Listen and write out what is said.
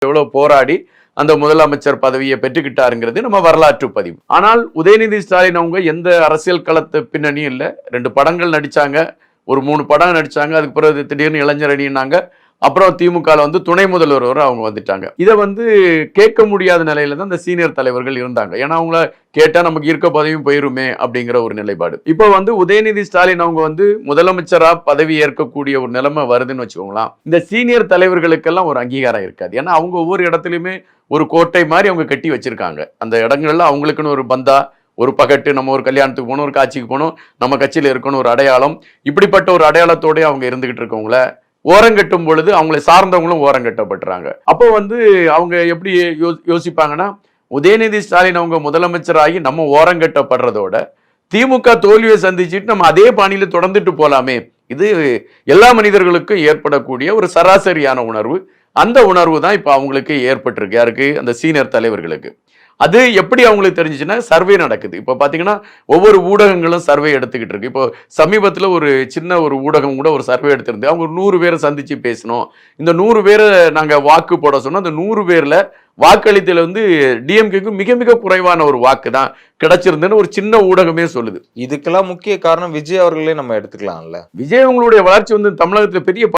எவ்வளவு போராடி அந்த முதலமைச்சர் பதவியை பெற்றுக்கிட்டாருங்கிறது நம்ம வரலாற்று பதிவு. ஆனால் உதயநிதி ஸ்டாலின் அவங்க எந்த அரசியல் களத்து பின்னணியும் இல்லை. 2 படங்கள் நடிச்சாங்க, ஒரு 3 படம் நடிச்சாங்க. அதுக்கு பிறகு திடீர்னு இளைஞர் அணினாங்க. அப்புறம் திமுகவில் வந்து துணை முதல்வர் வரை அவங்க வந்துட்டாங்க. இதை வந்து கேட்க முடியாத நிலையில தான் இந்த சீனியர் தலைவர்கள் இருந்தாங்க. ஏன்னா அவங்கள கேட்டா நமக்கு இருக்க பதவியும் போயிருமே அப்படிங்கிற ஒரு நிலைப்பாடு. இப்போ வந்து உதயநிதி ஸ்டாலின் அவங்க வந்து முதலமைச்சரா பதவி ஏற்கக்கூடிய ஒரு நிலைமை வருதுன்னு வச்சுக்கோங்களேன். இந்த சீனியர் தலைவர்களுக்கெல்லாம் ஒரு அங்கீகாரம் இருக்காது. ஏன்னா அவங்க ஒவ்வொரு இடத்துலையுமே ஒரு கோட்டை மாதிரி அவங்க கட்டி வச்சிருக்காங்க. அந்த இடங்கள்ல அவங்களுக்குன்னு ஒரு பந்தா, ஒரு பகட்டு, நம்ம ஒரு கல்யாணத்துக்கு போகணும், ஒரு காட்சிக்கு போகணும், நம்ம கட்சியில் இருக்கணும் ஒரு அடையாளம், இப்படிப்பட்ட ஒரு அடையாளத்தோடய அவங்க இருந்துகிட்டு இருக்கவங்கள ஓரங்கட்டும் பொழுது அவங்களை சார்ந்தவங்களும் ஓரங்கட்டப்படுறாங்க. அப்போ வந்து அவங்க எப்படி யோசிப்பாங்கன்னா, உதயநிதி ஸ்டாலின் அவங்க முதலமைச்சராகி நம்ம ஓரங்கட்டப்படுறதோட திமுக தோல்வியை சந்திச்சுட்டு நம்ம அதே பாணியில தொடர்ந்துட்டு போலாமே. இது எல்லா மனிதர்களுக்கும் ஏற்படக்கூடிய ஒரு சராசரியான உணர்வு. அந்த உணர்வு தான் இப்ப அவங்களுக்கு ஏற்பட்டிருக்கு. யாருக்கு? அந்த சீனியர் தலைவர்களுக்கு. அது எப்படி அவங்களுக்கு தெரிஞ்சுச்சுன்னா, சர்வே நடக்குது. இப்போ பாத்தீங்கன்னா ஒவ்வொரு ஊடகங்களும் சர்வே எடுத்துக்கிட்டு இருக்கு. இப்போ சமீபத்தில் ஒரு சின்ன ஒரு ஊடகம் கூட ஒரு சர்வே எடுத்திருந்து அவங்க 100 பேரை சந்திச்சு பேசணும். இந்த 100 பேரை நாங்க வாக்கு போட சொன்னோம். அந்த 100 பேர்ல வாக்களித்தல வந்து டிஎம்கேக்கு மிக மிக குறைவான ஒரு வாக்கு தான் கிடைச்சிருந்ததுன்னு ஒரு சின்ன ஊடகமே சொல்லுது. இதுக்கெல்லாம் முக்கிய காரணம் விஜய் அவர்களே நம்ம எடுத்துக்கலாம்ல. விஜய் அவங்களுடைய வளர்ச்சி வந்து தமிழகத்துல பெரிய